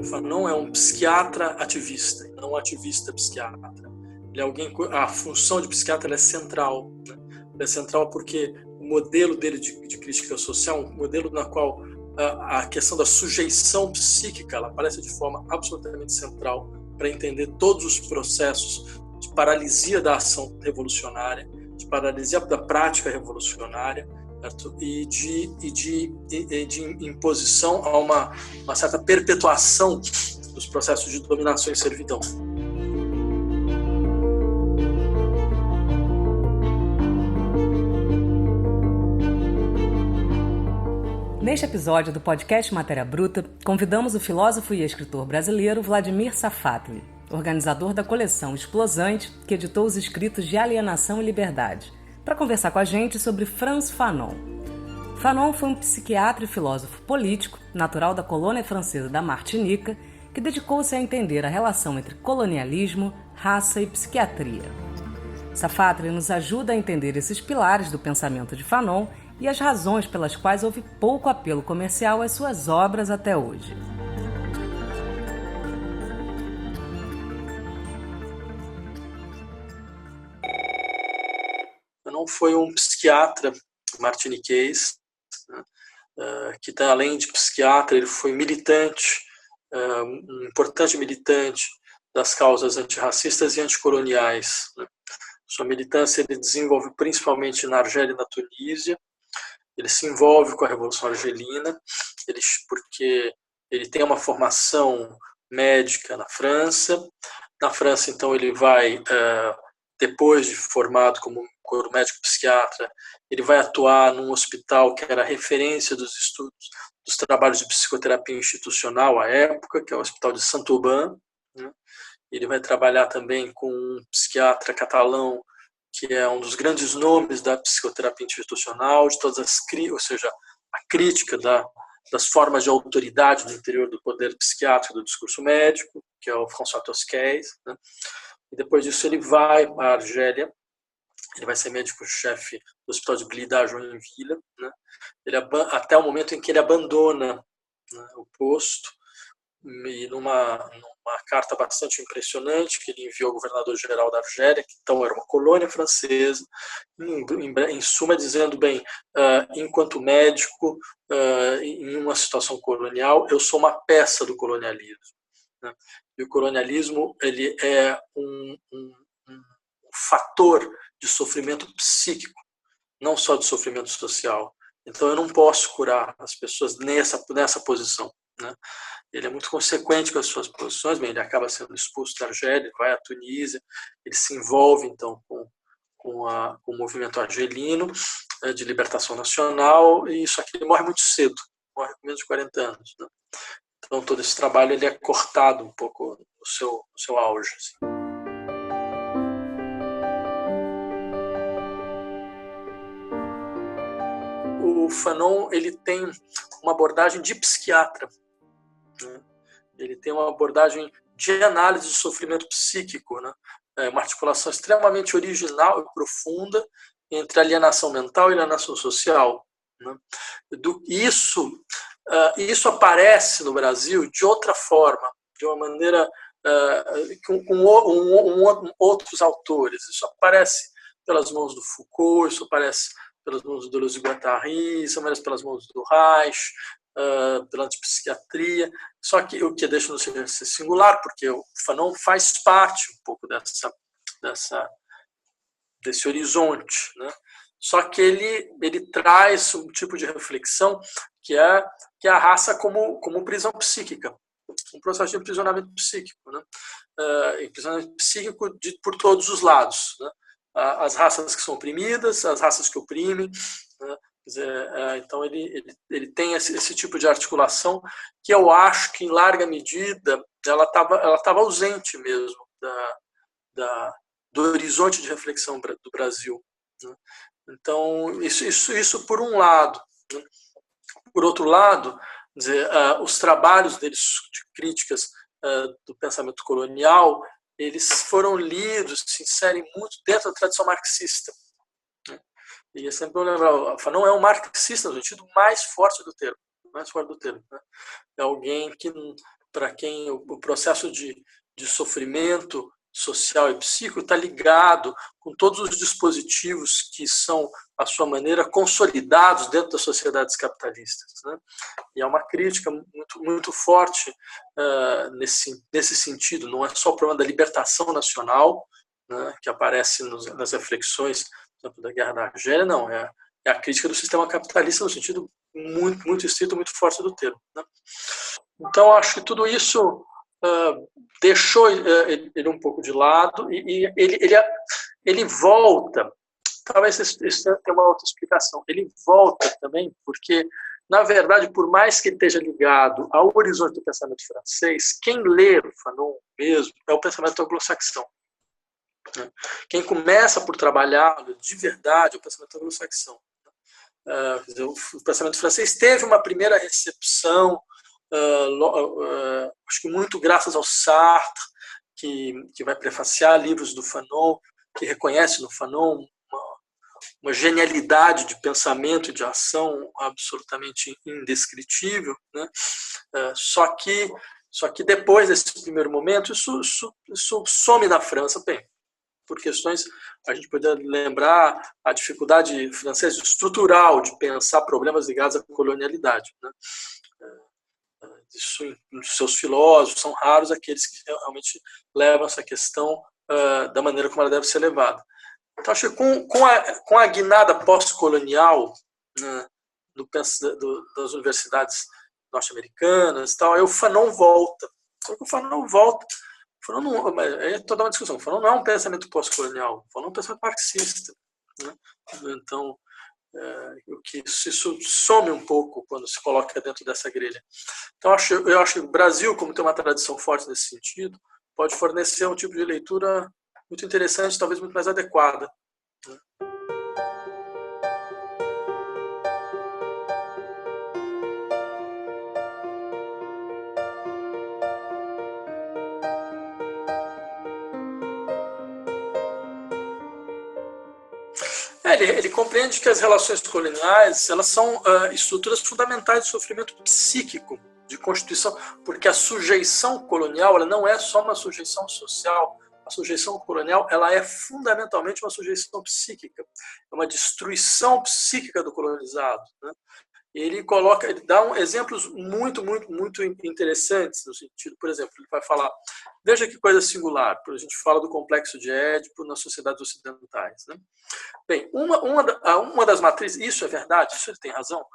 Fanon é um psiquiatra ativista, não um ativista psiquiatra. Ele é alguém, a função de psiquiatra é central, né? É central porque o modelo dele de crítica social, um modelo na qual a questão da sujeição psíquica ela aparece de forma absolutamente central para entender todos os processos de paralisia da ação revolucionária, de paralisia da prática revolucionária, certo? E de imposição a uma certa perpetuação dos processos de dominação e servidão. Neste episódio do podcast Matéria Bruta, convidamos o filósofo e escritor brasileiro Vladimir Safatli, organizador da coleção Explosante, que editou os escritos de Alienação e Liberdade, para conversar com a gente sobre Frantz Fanon. Fanon foi um psiquiatra e filósofo político, natural da colônia francesa da Martinica, que dedicou-se a entender a relação entre colonialismo, raça e psiquiatria. Safatli nos ajuda a entender esses pilares do pensamento de Fanon e as razões pelas quais houve pouco apelo comercial às suas obras até hoje. Fanon foi um psiquiatra martiniquês, né, que, além de psiquiatra, ele foi militante, um importante militante das causas antirracistas e anticoloniais, né. Sua militância ele desenvolve principalmente na Argélia e na Tunísia. Ele se envolve com a Revolução Argelina, porque ele tem uma formação médica na França. Na França, então, ele vai, depois de formado como médico psiquiatra, ele vai atuar num hospital que era referência dos estudos, dos trabalhos de psicoterapia institucional à época, que é o Hospital de Saint-Aubin, né? Ele vai trabalhar também com um psiquiatra catalão, que é um dos grandes nomes da psicoterapia institucional, de todas as ou seja, a crítica das formas de autoridade no interior do poder psiquiátrico do discurso médico, que é o François Tosquelles, né? E depois disso ele vai para a Argélia, ele vai ser médico-chefe do Hospital de Blida, Joinville, né? Até o momento em que ele abandona, né, o posto, e numa carta bastante impressionante que ele enviou ao governador-geral da Argélia, que então era uma colônia francesa, em suma dizendo, bem, enquanto médico, em uma situação colonial, eu sou uma peça do colonialismo, né? E o colonialismo ele é um fator de sofrimento psíquico, não só de sofrimento social. Então eu não posso curar as pessoas nessa posição, né? Ele é muito consequente com as suas posições, bem, ele acaba sendo expulso da Argélia, vai à Tunísia, ele se envolve então com o movimento argelino de libertação nacional, e só que ele morre muito cedo, morre com menos de 40 anos, né? Então todo esse trabalho ele é cortado um pouco no seu auge, assim. O Fanon ele tem uma abordagem de psiquiatra, né? Ele tem uma abordagem de análise de sofrimento psíquico, né? Uma articulação extremamente original e profunda entre alienação mental e alienação social, né? Isso aparece no Brasil de outra forma, de uma maneira com outros autores. Isso aparece pelas mãos do Foucault, isso aparece pelas mãos do Deleuze e Guattari, isso aparece pelas mãos do Reich, pela antipsiquiatria, só que o que deixa no ser singular, porque o Fanon faz parte um pouco desse horizonte, né? Só que ele traz um tipo de reflexão que é a raça como prisão psíquica, um processo de aprisionamento psíquico, né? Aprisionamento psíquico por todos os lados, né? As raças que são oprimidas, as raças que oprimem, né? Então ele tem esse tipo de articulação que eu acho que em larga medida ela estava ausente mesmo do horizonte de reflexão do Brasil, né? Então isso por um lado, né? Por outro lado, os trabalhos deles de críticas do pensamento colonial, eles foram lidos, se inserem muito dentro da tradição marxista, né? E é sempre bom lembrar, Fanon é um marxista no sentido mais forte do termo, né? É alguém que quem o processo de sofrimento social e psíquico está ligado com todos os dispositivos que são, à sua maneira, consolidados dentro das sociedades capitalistas, né? E é uma crítica muito, muito forte nesse sentido. Não é só o problema da libertação nacional, né, que aparece nas reflexões, por exemplo, da Guerra da Argélia, não. É a crítica do sistema capitalista no sentido muito, muito estrito, muito forte do termo, né? Então, acho que tudo isso deixou ele um pouco de lado e ele volta. Talvez isso tenha uma outra explicação. Ele volta também porque, na verdade, por mais que ele esteja ligado ao horizonte do pensamento francês, quem lê Fanon mesmo é o pensamento anglo-saxão. Quem começa por trabalhar de verdade é o pensamento anglo-saxão. O pensamento francês teve uma primeira recepção, acho que muito graças ao Sartre, que vai prefaciar livros do Fanon, que reconhece no Fanon uma genialidade de pensamento e de ação absolutamente indescritível, né? Só que depois desse primeiro momento, isso some na França. Bem, por questões, a gente pode lembrar a dificuldade francesa estrutural de pensar problemas ligados à colonialidade, né? Isso, os seus filósofos, são raros aqueles que realmente levam essa questão da maneira como ela deve ser levada. Então, acho que com a guinada pós-colonial, né, das universidades norte-americanas e tal, aí o Fanon volta. Só que o Fanon volta. É toda uma discussão. O Fanon não é um pensamento pós-colonial, o Fanon é um pensamento marxista, né? Então, isso some um pouco quando se coloca dentro dessa grelha. Então, eu acho que o Brasil, como tem uma tradição forte nesse sentido, pode fornecer um tipo de leitura muito interessante, talvez muito mais adequada, né? Ele compreende que as relações coloniais, elas são estruturas fundamentais de sofrimento psíquico, de constituição, porque a sujeição colonial, ela não é só uma sujeição social. A sujeição colonial, ela é fundamentalmente uma sujeição psíquica, é uma destruição psíquica do colonizado, né? Ele dá exemplos muito, muito, muito interessantes no sentido, por exemplo, ele vai falar, veja que coisa singular, quando a gente fala do complexo de Édipo nas sociedades ocidentais, né? Bem, uma das matrizes, isso é verdade, isso ele tem razão,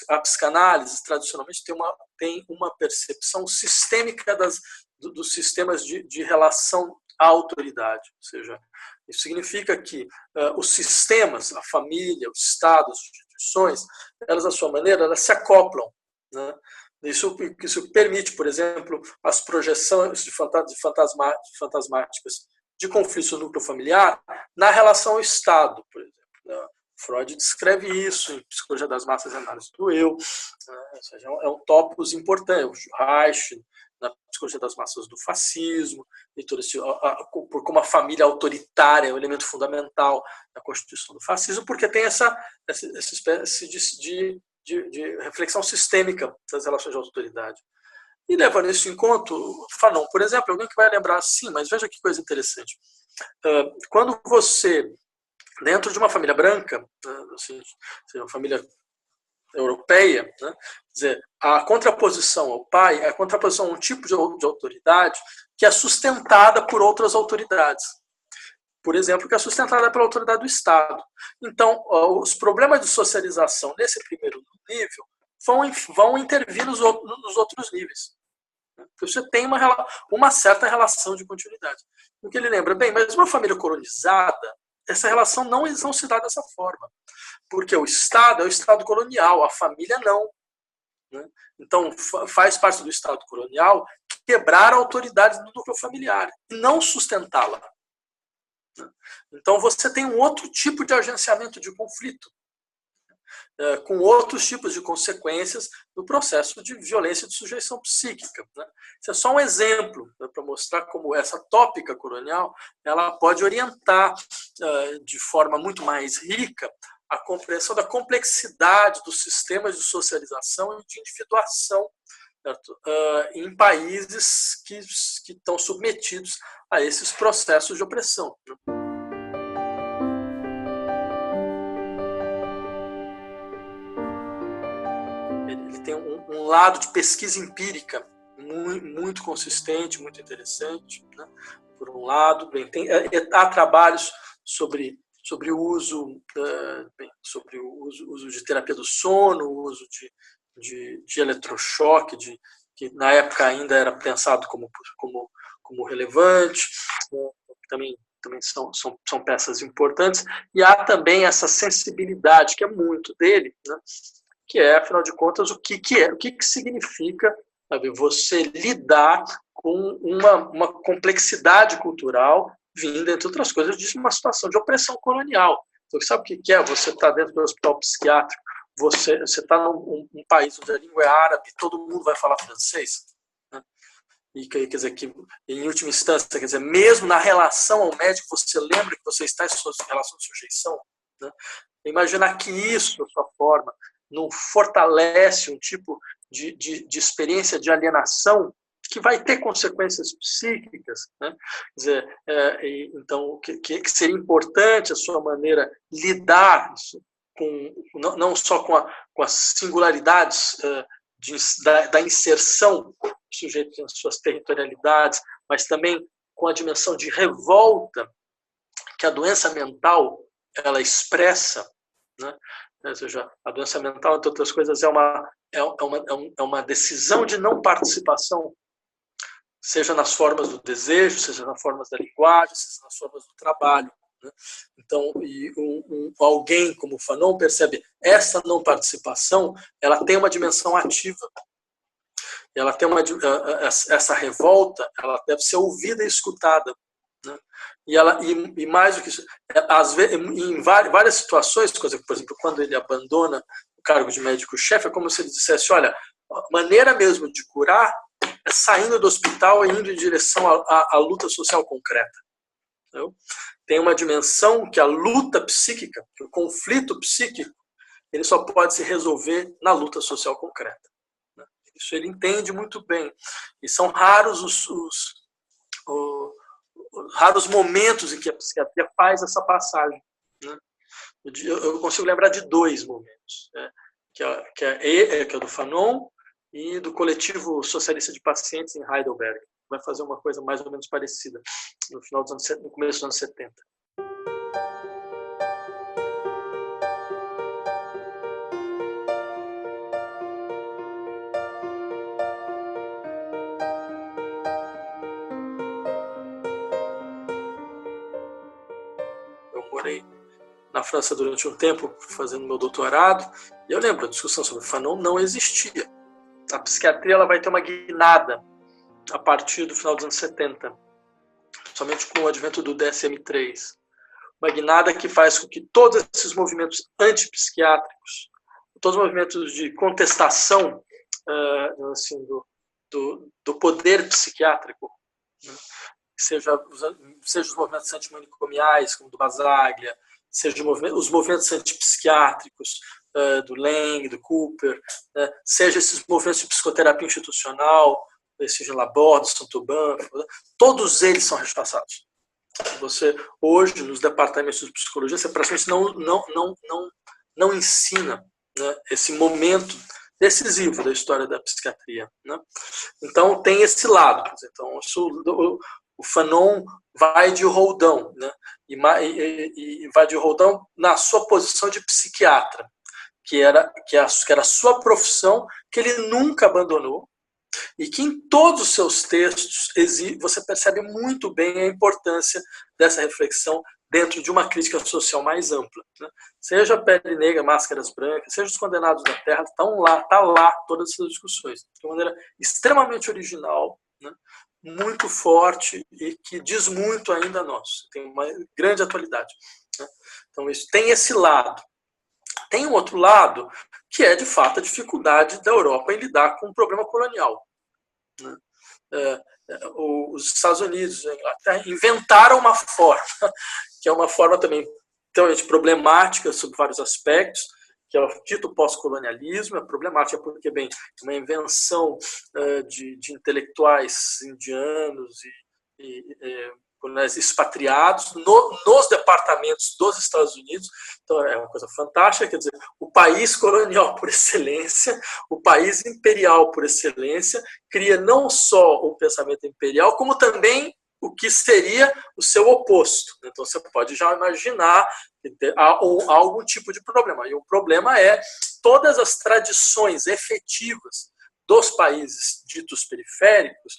a psicanálise tradicionalmente tem uma percepção sistêmica dos sistemas de relação à autoridade, ou seja, isso significa que os sistemas, a família, o Estado, as instituições, elas, à sua maneira, elas se acoplam, né? Isso permite, por exemplo, as projeções fantasmáticas de conflitos no núcleo familiar na relação ao Estado, por exemplo. Freud descreve isso em Psicologia das Massas e Análise do Eu, ou seja, é um topos importante. O Reich, na Psicologia das Massas do Fascismo, e todo como a família autoritária é um elemento fundamental na constituição do fascismo, porque tem essa espécie de reflexão sistêmica das relações de autoridade. E levando isso em conta, Fanon, por exemplo, alguém que vai lembrar assim, mas veja que coisa interessante. Quando você, dentro de uma família branca, assim, uma família europeia, né, quer dizer, a contraposição ao pai é a contraposição a um tipo de autoridade que é sustentada por outras autoridades. Por exemplo, que é sustentada pela autoridade do Estado. Então, os problemas de socialização nesse primeiro nível vão intervir nos outros níveis. Você tem uma certa relação de continuidade. O que ele lembra, bem, mas uma família colonizada, essa relação não se dá dessa forma. Porque o Estado é o Estado colonial, a família não, né? Então, faz parte do Estado colonial quebrar a autoridade do núcleo familiar e não sustentá-la. Então, você tem um outro tipo de agenciamento de conflito, com outros tipos de consequências no processo de violência e de sujeição psíquica, né? Isso é só um exemplo, né, para mostrar como essa tópica colonial ela pode orientar de forma muito mais rica a compreensão da complexidade dos sistemas de socialização e de individuação certo? Em países que estão submetidos a esses processos de opressão, né? Ele tem um lado de pesquisa empírica muito consistente, muito interessante, né? Por um lado, há trabalhos sobre o uso de terapia do sono, o uso de eletrochoque, que na época ainda era pensado como relevante, também são peças importantes, e há também essa sensibilidade, que é muito dele, né? Que é, afinal de contas, o que significa, sabe, você lidar com uma complexidade cultural vinda, entre outras coisas, de uma situação de opressão colonial. Então, sabe o que é? Você está dentro do hospital psiquiátrico, você está num país onde a língua é árabe, todo mundo vai falar francês, né? E quer dizer que, em última instância, quer dizer, mesmo na relação ao médico, você lembra que você está em sua relação de sujeição, né? Imaginar que isso, da sua forma, não fortalece um tipo de experiência de alienação que vai ter consequências psíquicas, né? Quer dizer, então, que seria importante a sua maneira lidar não só com as singularidades da inserção do sujeito nas suas territorialidades, mas também com a dimensão de revolta que a doença mental ela expressa, né? Ou seja, a doença mental, entre outras coisas, é uma decisão de não participação, seja nas formas do desejo, seja nas formas da linguagem, seja nas formas do trabalho, né? Então, alguém como o Fanon percebe essa não participação, ela tem uma dimensão ativa, ela tem essa revolta, ela deve ser ouvida e escutada, né? E mais do que isso, às vezes, em várias situações, por exemplo, quando ele abandona o cargo de médico-chefe, é como se ele dissesse, olha, a maneira mesmo de curar é saindo do hospital e indo em direção à luta social concreta. Entendeu? Tem uma dimensão que a luta psíquica, que o conflito psíquico, ele só pode se resolver na luta social concreta. Isso ele entende muito bem. E são raros raros momentos em que a psiquiatria faz essa passagem, né? Eu consigo lembrar de 2 momentos, né? que é do Fanon e do Coletivo Socialista de Pacientes em Heidelberg. Vai fazer uma coisa mais ou menos parecida no começo dos anos 70. Eu morei na França durante um tempo, fazendo meu doutorado, e eu lembro, a discussão sobre Fanon não existia. A psiquiatria ela vai ter uma guinada a partir do final dos anos 70, somente com o advento do DSM-3. Uma guinada que faz com que todos esses movimentos antipsiquiátricos, todos os movimentos de contestação assim, do poder psiquiátrico, né? seja os movimentos antimanicomiais, como do Basaglia, seja os movimentos antipsiquiátricos do Lang, do Cooper, né? Seja esses movimentos de psicoterapia institucional, seja Laborde, Saint-Aubin, todos eles são rechaçados. Você, hoje, nos departamentos de psicologia, você praticamente não ensina, né, esse momento decisivo da história da psiquiatria, né? Então, tem esse lado. Então, o Fanon vai de Roldão, né? E vai de Roldão na sua posição de psiquiatra, que era a sua profissão, que ele nunca abandonou, e que em todos os seus textos você percebe muito bem a importância dessa reflexão dentro de uma crítica social mais ampla, né? Seja a Pele Negra, Máscaras Brancas, seja os Condenados da Terra, está lá todas essas discussões, de uma maneira extremamente original, né? Muito forte e que diz muito ainda a nós, tem uma grande atualidade, né? Então isso tem esse lado. Tem um outro lado, que é de fato a dificuldade da Europa em lidar com o problema colonial, né? Os Estados Unidos e a Inglaterra inventaram uma forma, que é uma forma também extremamente problemática sob vários aspectos, que é o dito pós-colonialismo. É problemática porque, bem, é uma invenção de intelectuais indianos e expatriados nos departamentos dos Estados Unidos. Então é uma coisa fantástica, quer dizer, o país colonial por excelência, o país imperial por excelência, cria não só o pensamento imperial, como também o que seria o seu oposto. Então você pode já imaginar que há algum tipo de problema. E o problema é todas as tradições efetivas dos países ditos periféricos,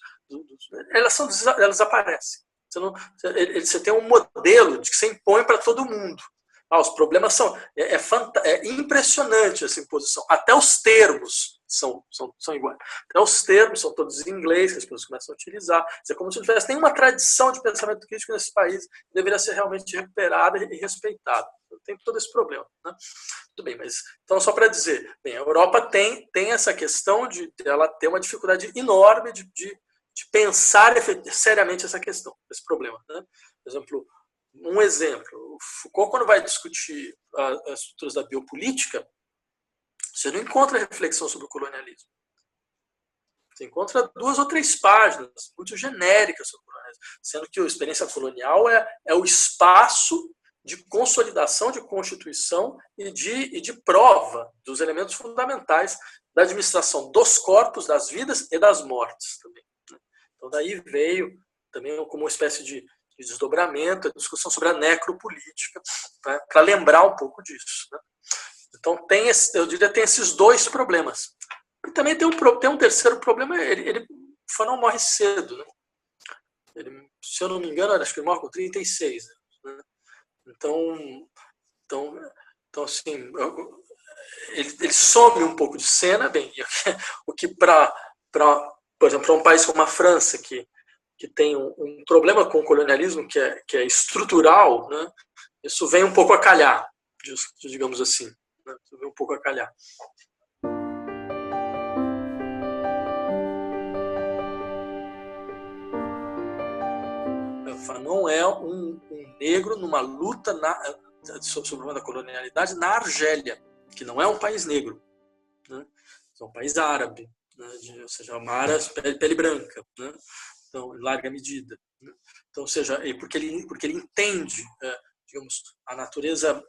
elas aparecem. Você tem um modelo de que você impõe para todo mundo. Os problemas são... É impressionante essa imposição. Até os termos são iguais. Até os termos são todos em inglês, que as pessoas começam a utilizar. É como se não tivesse nenhuma tradição de pensamento crítico nesse país, que deveria ser realmente recuperada e respeitada. Tem todo esse problema, né? Tudo bem, mas... Então, só para dizer, bem, a Europa tem essa questão de ela ter uma dificuldade enorme de pensar seriamente essa questão, esse problema, né? Por exemplo, o Foucault, quando vai discutir as estruturas da biopolítica, você não encontra reflexão sobre o colonialismo. Você encontra 2 ou 3 páginas muito genéricas sobre o colonialismo, sendo que a experiência colonial é o espaço de consolidação, de constituição e de prova dos elementos fundamentais da administração dos corpos, das vidas e das mortes também. Então, daí veio também como uma espécie de desdobramento, a discussão sobre a necropolítica, né, para lembrar um pouco disso, né? Então, eu diria que tem esses 2 problemas. E também tem um terceiro problema, o Fanon morre cedo, né? Se eu não me engano, acho que ele morre com 36 anos, né? Então assim, ele some um pouco de cena, bem, o que por exemplo, para um país como a França, que tem um problema com o colonialismo que é estrutural, né, isso vem um pouco a calhar, digamos assim. Né, isso vem um pouco a calhar. Fanon é um negro numa luta sobre o problema da colonialidade na Argélia, que não é um país negro, né, é um país árabe. Ou seja, uma área pele branca, né? Então, em larga medida, né? Então, ou seja, porque ele entende, digamos, a natureza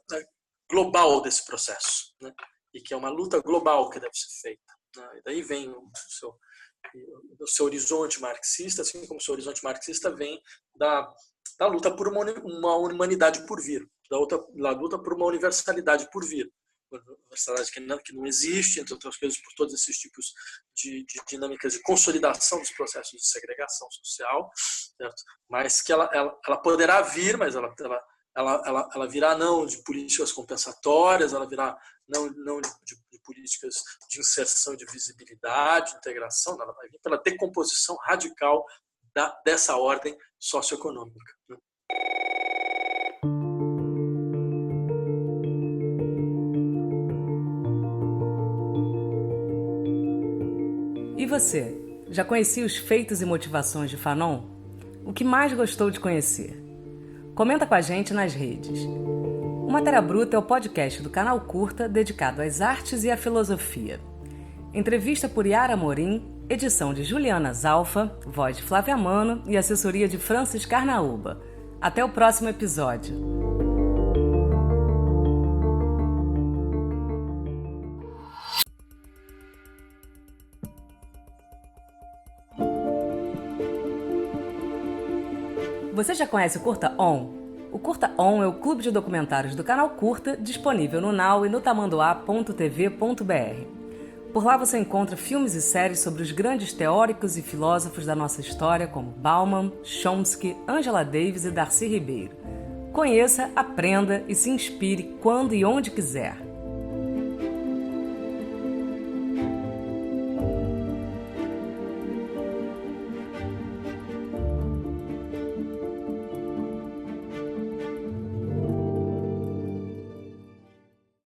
global desse processo, né? E que é uma luta global que deve ser feita, né? E daí vem o seu horizonte marxista, assim como o seu horizonte marxista vem da luta por uma humanidade por vir, da luta por uma universalidade por vir. Universalidade que não existe, entre outras coisas, por todos esses tipos de dinâmicas de consolidação dos processos de segregação social, certo? Mas que ela poderá vir, mas ela virá não de políticas compensatórias, ela virá não de políticas de inserção, de visibilidade, de integração, ela vai vir pela decomposição radical dessa ordem socioeconômica, né? E você, já conhecia os feitos e motivações de Fanon? O que mais gostou de conhecer? Comenta com a gente nas redes. O Matéria Bruta é o podcast do canal Curta dedicado às artes e à filosofia. Entrevista por Yara Morim, edição de Juliana Zalfa, voz de Flávia Mano e assessoria de Francis Carnaúba. Até o próximo episódio. Você já conhece o Curta On? O Curta On é o clube de documentários do canal Curta, disponível no Now e no tamanduá.tv.br. Por lá você encontra filmes e séries sobre os grandes teóricos e filósofos da nossa história, como Bauman, Chomsky, Angela Davis e Darcy Ribeiro. Conheça, aprenda e se inspire quando e onde quiser.